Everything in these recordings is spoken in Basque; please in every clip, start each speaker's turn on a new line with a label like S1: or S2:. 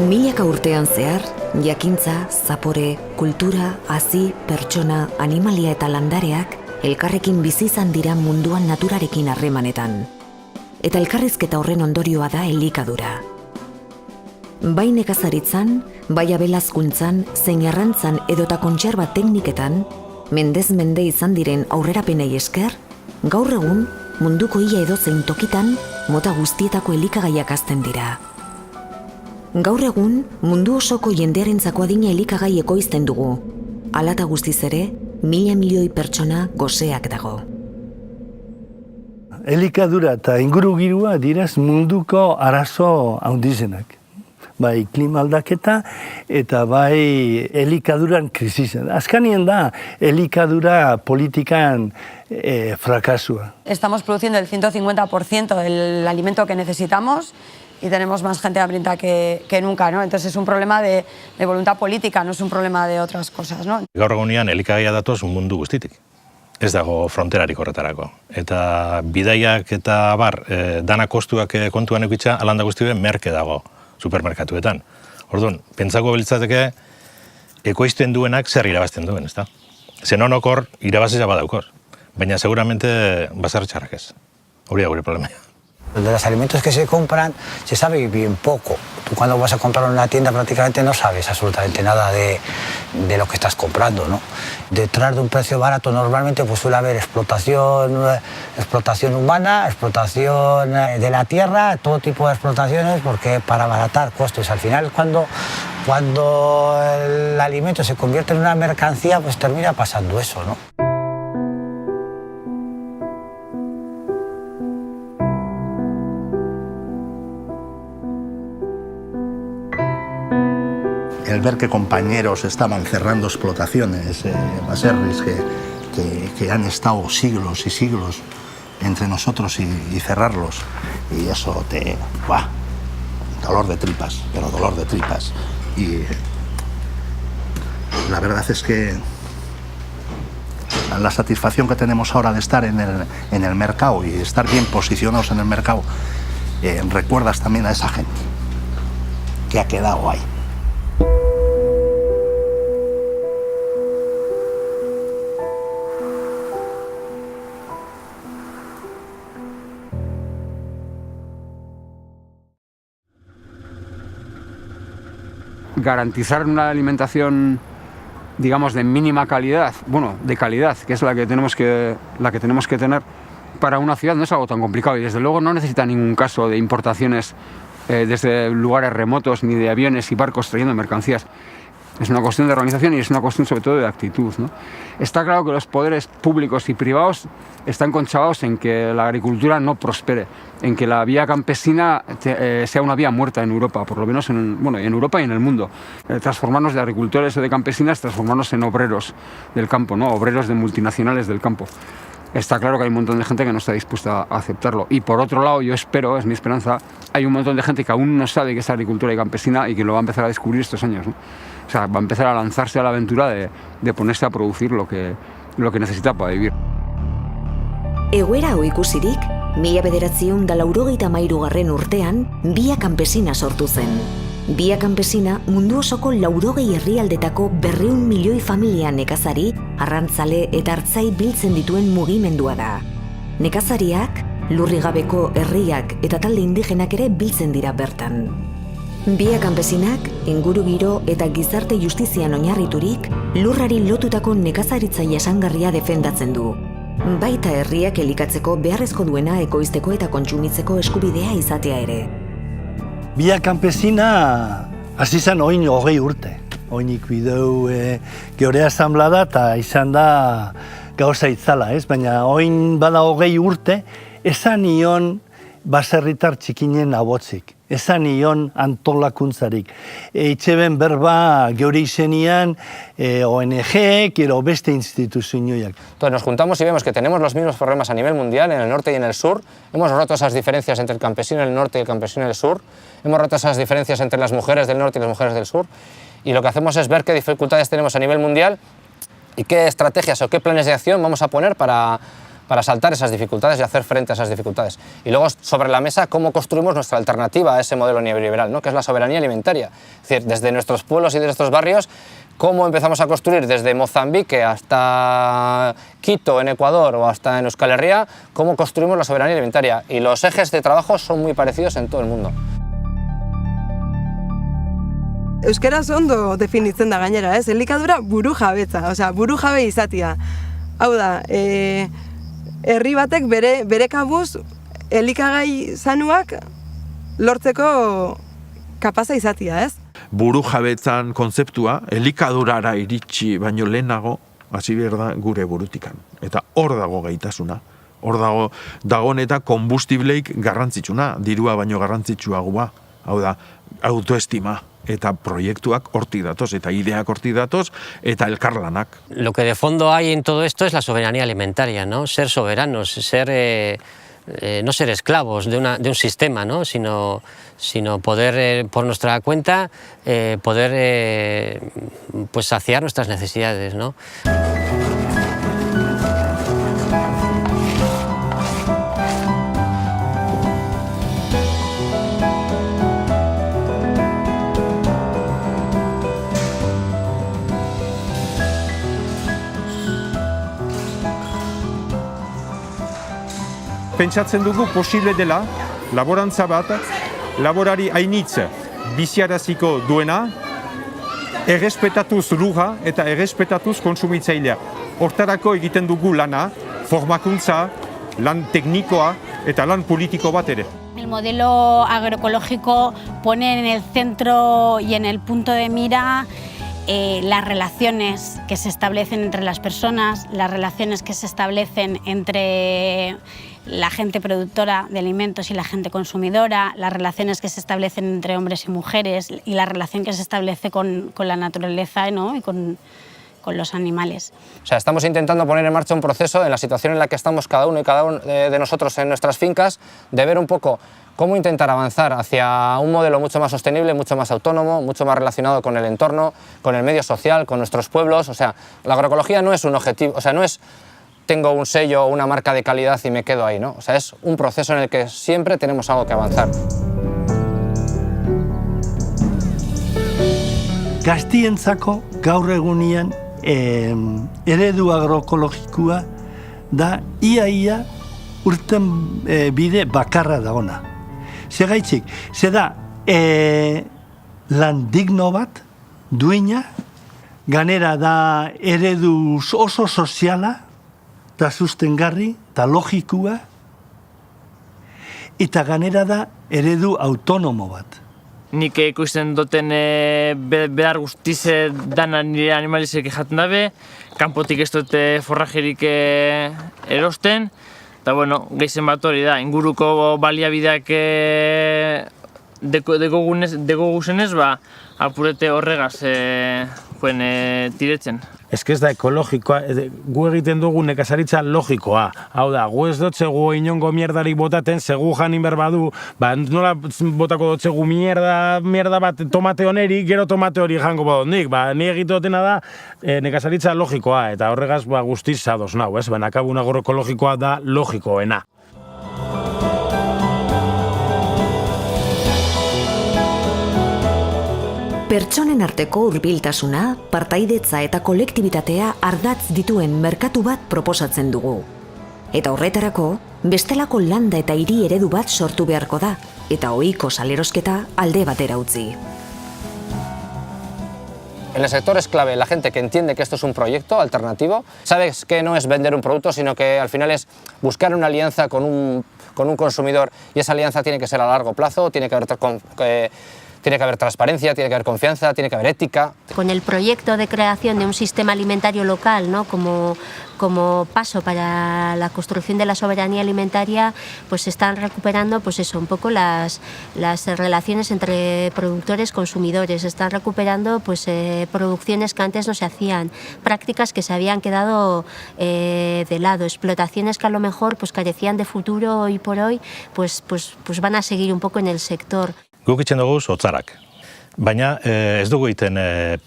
S1: Milaka urtean zehar, jakintza, zapore, kultura, hazi, pertsona, animalia eta landareak elkarrekin bizi izan dira munduan naturarekin harremanetan. Eta elkarrizketa horren ondorioa da elikadura. Bai nekazaritzan, bai abelazkuntzan, zein arrantzan edota kontserba tekniketan, mendez mende izan diren aurrerapenei esker, gaur egun munduko ia edozein tokitan mota guztietako elikagaiak hazten dira. Gaur egun, mundu osoko jendearentzako adina elikagai ekoizten dugu. Hala eta guztiz ere, 1.000 milioi pertsona goseak dago.
S2: Elikadura eta ingurugirua diraz munduko arazo handizenak. Bai klima aldaketa eta bai elikaduran krisizen. Azkanien da elikadura politikan frakasua.
S3: Estamos produciendo el 150% del alimento que necesitamos y tenemos más gente hambrienta que nunca, ¿no? Entonces es un problema de voluntad política, no es un problema de otras cosas, ¿no?
S4: Gaur egunean elikagaia datoz mundu guztitik. Ez dago fronterarik horretarako. Eta bidaiak eta dana kostuak kontuan eukitza, alanda guztien merke dago supermerkatuetan. Orduan, pentsako beltzateke ekoizten duenak zer irabazten duen, ezta? Zenonok hor irabazia badaukor, baina seguramente bazar txarrak ez. Hori da gure problema.
S5: De los alimentos que se compran se sabe bien poco. Tú cuando vas a comprar en una tienda prácticamente no sabes absolutamente nada de lo que estás comprando, ¿no? Detrás de un precio barato normalmente pues suele haber explotación humana, explotación de la tierra, todo tipo de explotaciones porque para abaratar costes. Al final cuando el alimento se convierte en una mercancía pues termina pasando eso, ¿no?
S6: El ver que compañeros estaban cerrando explotaciones, baserris que han estado siglos y siglos entre nosotros y cerrarlos, y eso te... ¡buah! Dolor de tripas, pero dolor de tripas. Y la verdad es que la satisfacción que tenemos ahora de estar en el mercado y estar bien posicionados en el mercado, recuerdas también a esa gente que ha quedado ahí.
S7: Garantizar una alimentación, digamos, de mínima calidad, bueno, de calidad, que es la que tenemos que tener para una ciudad, no es algo tan complicado y desde luego no necesita ningún caso de importaciones desde lugares remotos ni de aviones y barcos trayendo mercancías. Es una cuestión de organización y es una cuestión sobre todo de actitud, ¿no? Está claro que los poderes públicos y privados están conchavados en que la agricultura no prospere, en que la vía campesina sea una vía muerta en Europa, por lo menos en Europa y en el mundo. Transformarnos de agricultores o de campesinas, transformarnos en obreros del campo, ¿no? Obreros de multinacionales del campo. Está claro que hay un montón de gente que no está dispuesta a aceptarlo. Y por otro lado, yo espero, es mi esperanza, hay un montón de gente que aún no sabe qué es agricultura y campesina y que lo va a empezar a descubrir estos años, ¿no? O sea, va a empezar a lanzarse a la aventura de ponerse a producir lo que necesita para vivir.
S1: Egoera hau ikusirik, 1983 urtean, Via Campesina sortu zen. Via Campesina mundu osoko 80 herrialdetako 200 milioi familia nekazari, arrantzale eta artzai biltzen dituen mugimendua da. Nekazariak, lurrigabeko herriak eta talde indigenak ere biltzen dira bertan. Via Campesinak, ingurugiro eta gizarte justizian oinarriturik, lurrari lotutako nekazaritza jasangarria defendatzen du. Baita herriak elikatzeko beharrezko duena ekoizteko eta kontsumitzeko eskubidea izatea ere.
S2: Via Campesina hasi zen oin 20 urte. Oinik bideu geure asamblada eta izan da gauza itzala, ez? Baina oin bada 20 urte, esan ion baserritar txikinen abotzik. Esan ion antolakuntzarik. Itxeben berba geure izenian ONG-ek edo beste instituzioak.
S8: Entonces nos juntamos y vemos que tenemos los mismos problemas a nivel mundial, en el norte y en el sur. Hemos roto esas diferencias entre el campesino del norte y el campesino del sur. Hemos roto esas diferencias entre las mujeres del norte y las mujeres del sur. Y lo que hacemos es ver qué dificultades tenemos a nivel mundial y qué estrategias o qué planes de acción vamos a poner para para saltar esas dificultades y hacer frente a esas dificultades. Y luego sobre la mesa cómo construimos nuestra alternativa a ese modelo neoliberal, ¿no? Que es la soberanía alimentaria. Es decir, desde nuestros pueblos y desde nuestros barrios, cómo empezamos a construir desde Mozambique hasta Quito en Ecuador o hasta en Euskal Herria, cómo construimos la soberanía alimentaria. Y los ejes de trabajo son muy parecidos en todo el mundo.
S9: Euskaraz ondo definitzen da gainera, ez? Elikadura burujabetza, osea, burujabe izatia. Hau da, herri batek bere kabuz elikagai sanuak lortzeko kapaza izatia, ez?
S10: Burujabetzan kontzeptua elikadurara iritsi baino lehenago hasi behar da gure burutikan. Eta hor dago gaitasuna. Hor dago eta konbustibleik garrantzitsuna, dirua baino garrantzitsuagoa. Hau da, autoestima. Eta proiektuak hortik datoz, eta ideak hortik datoz, eta elkarlanak.
S11: Lo que de fondo hay en todo esto es la soberanía alimentaria, ¿no? Ser soberanos, no ser esclavos de un sistema, ¿no? sino poder, por nuestra cuenta, poder pues saciar nuestras necesidades, ¿no?
S7: Pentsatzen dugu posible dela, laborantza bat, laborari hainitz biziaraziko duena, errespetatuz lurra eta errespetatuz kontsumitzailea. Hortarako egiten dugu lana, formakuntza, lan teknikoa eta lan politiko bat ere.
S12: El modelo agroecológico pone en el centro y en el punto de mira las relaciones que se establecen entre las personas, las relaciones que se establecen entre la gente productora de alimentos y la gente consumidora, las relaciones que se establecen entre hombres y mujeres y la relación que se establece con la naturaleza, ¿no? Y con los animales.
S8: O sea, estamos intentando poner en marcha un proceso en la situación en la que estamos cada uno y cada uno de nosotros en nuestras fincas, de ver un poco cómo intentar avanzar hacia un modelo mucho más sostenible, mucho más autónomo, mucho más relacionado con el entorno, con el medio social, con nuestros pueblos. O sea, la agroecología no es un objetivo, o sea, no es tengo un sello o una marca de calidad y me quedo ahí, ¿no? O sea, es un proceso en el que siempre tenemos algo que avanzar.
S2: Gaztientzako gaur egunean eredu agroekologikoa da ia urten bide bakarra da ona. Segaitzik, ze da lan digno bat, duina, ganera da eredu oso soziala, eta sustengarri, eta logikua, eta ganera da eredu autonomo bat.
S13: Nik ikusten duten behar guztize dana nire animalizek jaten dabe, kanpotik ez dute forrajerik erosten, eta bueno, gehien bat hori da, inguruko baliabideak deko guzenez, apurete horregaz tiretzen.
S14: Ez que ez da ekologikoa, gu egiten dugu nekazaritza logikoa. Hau da, gu ez dotzegu inongo mierdarik botaten, segu janin berbadu, nola botako dotzegu mierda bat tomate honeri, gero tomate hori jango badondik. Ni egitu dutena da nekazaritza logikoa, eta horregaz guztiz zadoz nau, ez? Akabun agroekologikoa da logikoena.
S1: Pertsonen arteko hurbiltasuna, partaidetza eta kolektibitatea ardatz dituen merkatu bat proposatzen dugu. Eta horretarako, bestelako landa eta hiri eredu bat sortu beharko da, eta ohiko salerosketa alde batera utzi.
S8: En el sector es clave la gente que entiende que esto es un proyecto alternativo, sabes que no es vender un producto, sino que al final es buscar una alianza con un consumidor, y esa alianza tiene que ser a largo plazo, tiene que haber transparencia, tiene que haber confianza, tiene que haber ética.
S15: Con el proyecto de creación de un sistema alimentario local, ¿no? como paso para la construcción de la soberanía alimentaria, pues se están recuperando pues eso, un poco las relaciones entre productores y consumidores, se están recuperando pues, producciones que antes no se hacían, prácticas que se habían quedado de lado, explotaciones que a lo mejor pues, carecían de futuro hoy por hoy, pues van a seguir un poco en el sector.
S4: Guk itzen dugu hotzarak, baina ez dugu egiten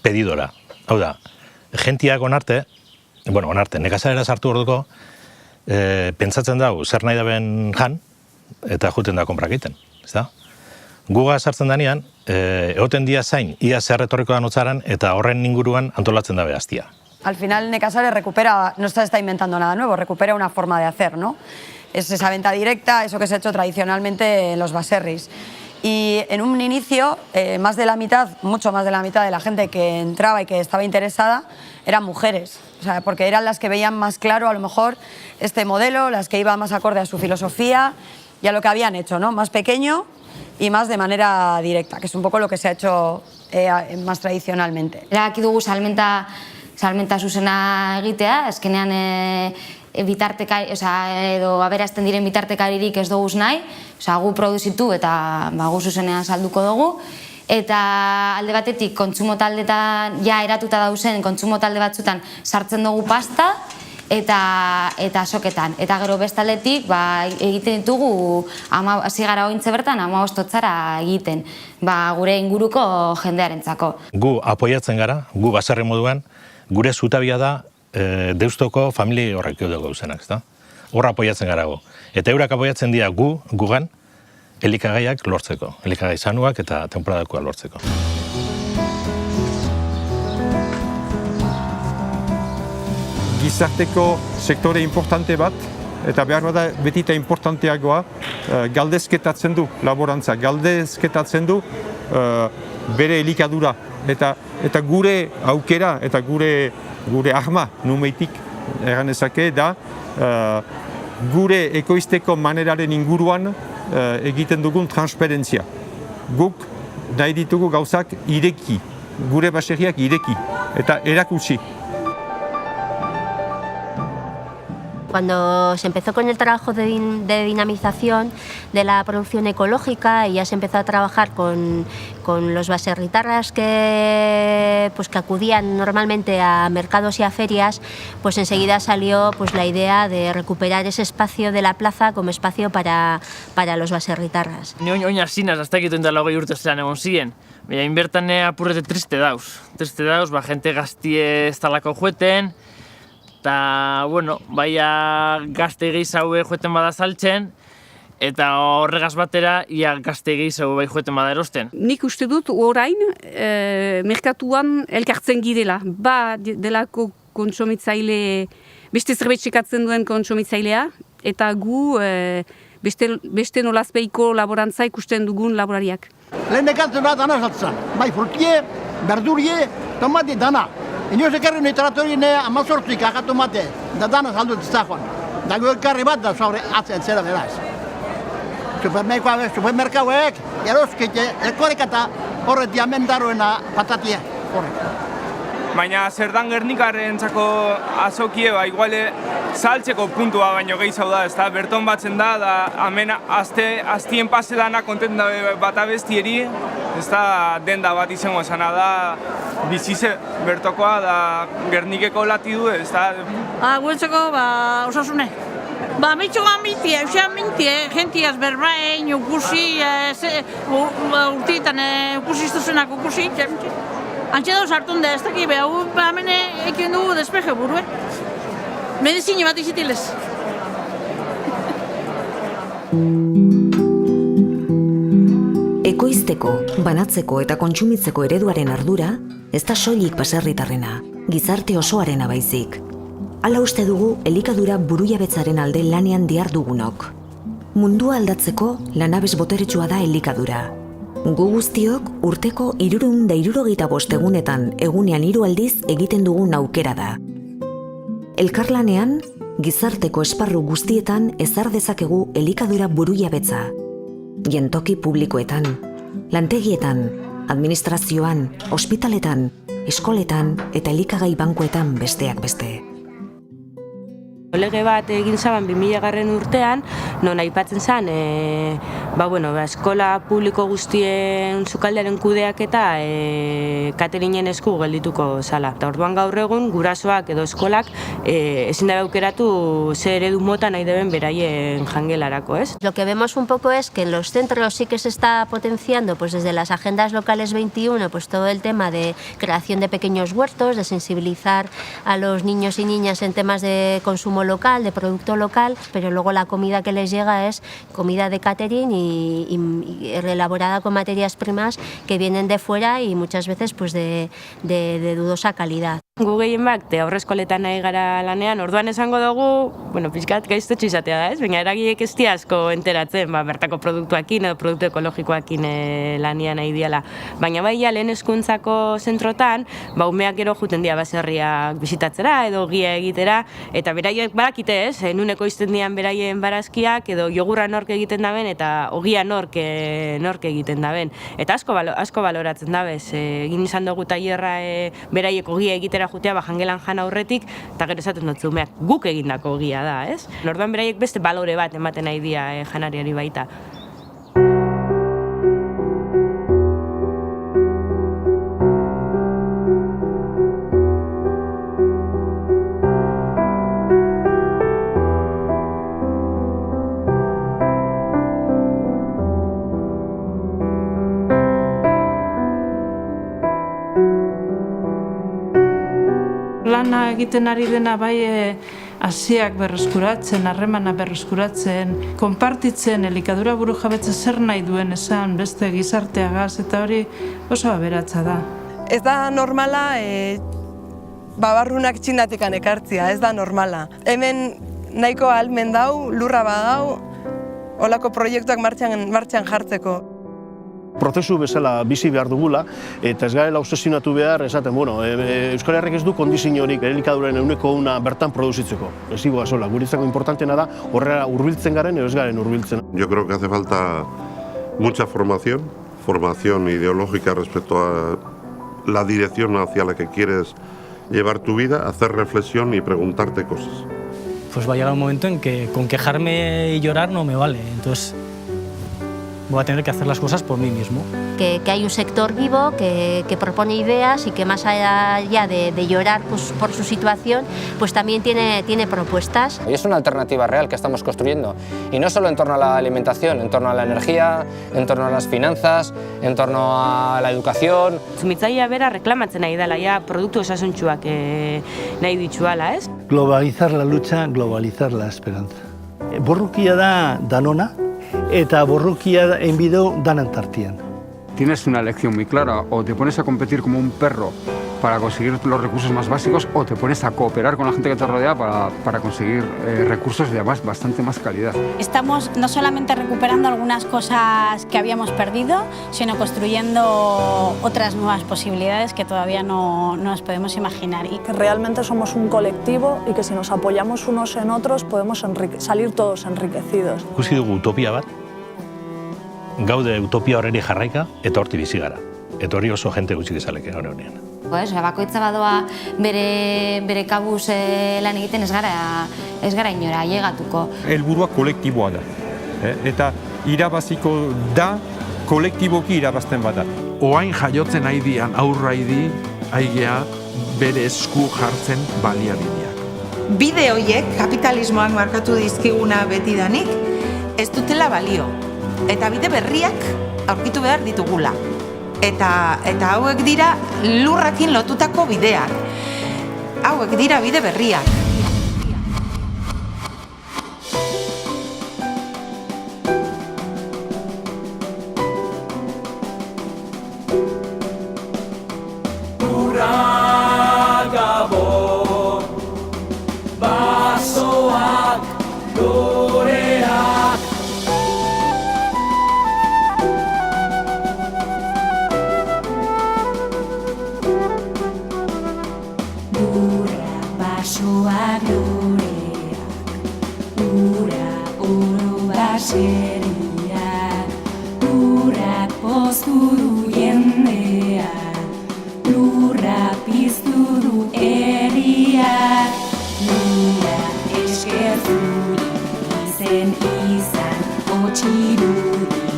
S4: pedidora. Hau da, jentiak onarte, nekazalera sartu orduko, pentsatzen dugu zer nahi daben jan, eta juten da konprak egiten, ez da? Guga sartzen danean, egoten dia zain, ia zer etorriko da notzaran, eta horren inguruan antolatzen dabe hastia.
S3: Al final Nekazal recupera, no está inventando nada nuevo, recupera una forma de hacer, ¿no? Es esa venta directa, eso que se ha hecho tradicionalmente en los baserris. Y en un inicio, más de la mitad, mucho más de la mitad de la gente que entraba y que estaba interesada eran mujeres, o sea, porque eran las que veían más claro a lo mejor este modelo, las que iban más acorde a su filosofía y a lo que habían hecho, ¿no? Más pequeño y más de manera directa, que es un poco lo que se ha hecho más tradicionalmente.
S16: Erabaki dugu salmenta zuzena egitea, azkenean edo aberazten diren bitartekaririk ez dugu nahi, gu produzitu eta gu zuzenean salduko dugu, eta alde batetik kontsumo taldetan, ja eratuta dauzen kontsumo talde batzutan sartzen dugu pasta eta soketan. Eta gero bestaldetik egiten ditugu, hasi gara ointze bertan, 15 totzara egiten, gure inguruko jendearentzako.
S4: Gu apoiatzen gara, gu baserri moduan, gure zutabia da Deustoko familia horrek dugu gauzenak, ez da? Horra apoiatzen gara gu. Eta eurak apoiatzen dira gugan, elikagaiak lortzeko. Elikagai sanuak eta temporadakoa lortzeko.
S10: Gizarteko sektore importante bat, eta behar bada betita importanteagoa, galdezketatzen du laborantza, galdezketatzen du bere elikadura. Eta gure aukera eta gure arma numeitik eganezake da gure ekoizteko maneraren inguruan egiten dugun transparentzia. Guk nahi ditugu gauzak ireki, gure baserriak ireki eta erakutsi.
S15: Cuando se empezó con el trabajo de dinamización de la producción ecológica y ya se empezó a trabajar con los baserritarras que acudían normalmente a mercados y a ferias, pues enseguida salió la idea de recuperar ese espacio de la plaza como espacio para los baserritarras.
S13: Ni oin hasinaz, hasta egiten dela 20 urte zelan egon ziren. Baina inbertan apurrete triste dauz. Triste dauz, jente gaztie ez talako jueten, eta, bueno, baina gazte gehiago joeten bada saltzen, eta horregaz batera, ia gazte gehiago bai joeten bada erosten.
S17: Nik uste dut orain, merkatuan elkartzen girela. Delako kontsumitzaile, beste zerbait txekatzen duen kontsumitzailea, eta gu beste nolazpeiko laborantza ikusten dugun laborariak.
S18: Lehen ekantzen da dana saltzen, bai frutie, berdurie, tomate dana. Inoz ekarri nahi tratorien 18 agatu mate, da dana saldu ez da joan. Da gu ekarri bat da sobre atzen zera beraz. Supermerkauek, eroskite, elkorek eta horreti amendaroena patatia.
S19: Baina zer dan Gernikarrentzako azokie, iguale saltzeko puntua baino gehiago da, ezta? Berton batzen da hemen aztien pase dana konten bat abestieri, ezta denda bat izango esana da, bizize bertokoa da Gernikeko latidu, ezta?
S20: Guetzeko, osasune. Mitxogan mitie, eusean mintie, gentiaz berbain, ukusi, urtitan ukusi zuzenak ukusi, antxe dauz hartun da, ez dakik, hau hemen ekin dugu despeje buruen. Medizine bat izitilez.
S1: Ekoizteko, banatzeko eta kontsumitzeko ereduaren ardura, ez da soilik baserritarrena, gizarte osoarena baizik. Hala uste dugu elikadura burujabetzaren alde lanean dihardugunok. Mundua aldatzeko lanabes boteretsua da elikadura. Gu guztiok urteko 365 egunetan egunean 3 aldiz egiten dugun aukera da. Elkarlanean, gizarteko esparru guztietan ezar dezakegu elikadura burujabetza. Jantoki publikoetan, lantegietan, administrazioan, ospitaletan, eskoletan eta elikagai bankuetan besteak beste.
S21: Lege bat egin zaban 2000 urtean, non aipatzen zen eskola publiko guztien sukaldearen kudeaketa cateringen esku geldituko zala. Eta orduan gaur egun gurasoak edo eskolak ezin da aukeratu ze eredu mota nahi deben beraien jangelarako, ez?
S15: Lo que vemos un poco es que en los centros sí que se está potenciando pues desde las agendas locales 21 pues todo el tema de creación de pequeños huertos, de sensibilizar a los niños y niñas en temas de consumo local, de producto local, pero luego la comida que les llega es comida de catering y elaborada con materias primas que vienen de fuera y muchas veces pues de dudosa calidad.
S21: Gu gehienbat aurreskoletan nahi gara lanean, orduan esango dugu, pixkat gaiztotxo izatea da, ez? Baina eragileek ez asko enteratzen, bertako produktuakin edo produktu ekologikoakin lanian nahi diala. Baina lehen hezkuntzako zentrotan, umeak gero juten dira baserriak bisitatzera edo gia egitera, eta beraiek badakite, ez? Nuneko izten dian beraien barazkiak edo jogurra nork egiten daben eta ogia nork egiten daben. Eta asko baloratzen dabez, egin izan dugu tailerra beraiek ogia egitera jutea jangelan jan aurretik, eta gero esaten dut umeak guk egindako ogia da, ez? Orduan beraiek beste balore bat ematen nahi dia janariari baita.
S22: Lana egiten ari dena bai hasiak berreskuratzen, harremana berreskuratzen, konpartitzen, elikadura burujabetza zer nahi duen esan beste gizarteagaz, eta hori oso aberatsa da.
S9: Ez da normala babarrunak txindatekan ekartzia, ez da normala. Hemen nahiko ahalmen dau, lurra badau, holako proiektuak martxan jartzeko.
S23: Prozesu bezala bizi behar dugula, eta ez garela obsesionatu behar, esaten, Euskal Herriak ez du kondiziorik elikaduren ehuneko una bertan produzitzeko. Ez igoa sola, guretzako importantena da, horrela hurbiltzen garen edo ez garen hurbiltzen.
S24: Yo creo que hace falta mucha formación ideológica respecto a la dirección hacia la que quieres llevar tu vida, hacer reflexión y preguntarte cosas.
S25: Pues va a llegar un momento en que con quejarme y llorar no me vale, entonces voy a tener que hacer las cosas por mí mismo.
S15: Que hay un sector vivo que propone ideas y que más allá de llorar pues, por su situación, pues también tiene propuestas.
S8: Y es una alternativa real que estamos construyendo, y no solo en torno a la alimentación, en torno a la energía, en torno a las finanzas, en torno a la educación.
S21: Sumitzailea bera reklamatzen nahi dela, produktu osasuntsuak nahi dituala, ez?
S2: Globalizar la lucha, globalizar la esperanza. Borrukia da danona, eta borrukia enbideu danan tartian.
S7: Tienes una elección muy clara, o te pones a competir como un perro para conseguir los recursos más básicos, o te pones a cooperar con la gente que te rodea para conseguir recursos de bastante más calidad.
S12: Estamos no solamente recuperando algunas cosas que habíamos perdido, sino construyendo otras nuevas posibilidades que todavía no nos podemos imaginar.
S26: Que realmente somos un colectivo y que si nos apoyamos unos en otros podemos salir todos enriquecidos.
S4: Ikusi dugu utopia bat, gaude utopia horreri jarraika eta horti bizi gara. Eta hori oso jente gutxik izaleke honean.
S16: Bakoitza badoa bere kabuz lan egiten ez gara inora ailegatuko.
S27: Helburua kolektiboa da, eta irabaziko da kolektiboki irabazten bada.
S10: Oain jaiotzen haidian aurraidi aigea bere esku jartzen baliabideak.
S28: Bide horiek kapitalismoak markatu dizkiguna betidanik ez dutela balio, eta bide berriak aurkitu behar ditugula. Eta hauek dira lurrakin lotutako bideak. Hauek dira bide berriak.
S29: Lurra gabon, basoak, loreak. Basoak loreak, lura oro baseriak, lurrak poztu du jendeak, lurra piztu du herriak, lura eskertu izen izan otxirudi.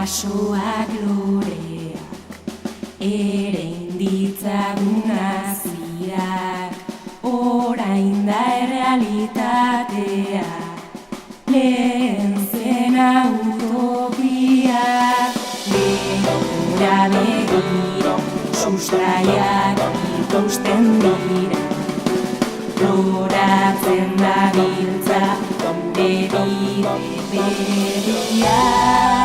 S29: basoak loreak, erein ditzagun azirak, orain da errealitatea, lehen zena utopia, behora begira, sustraiak ikusten dira, loratzen da biltza, gure bide berria.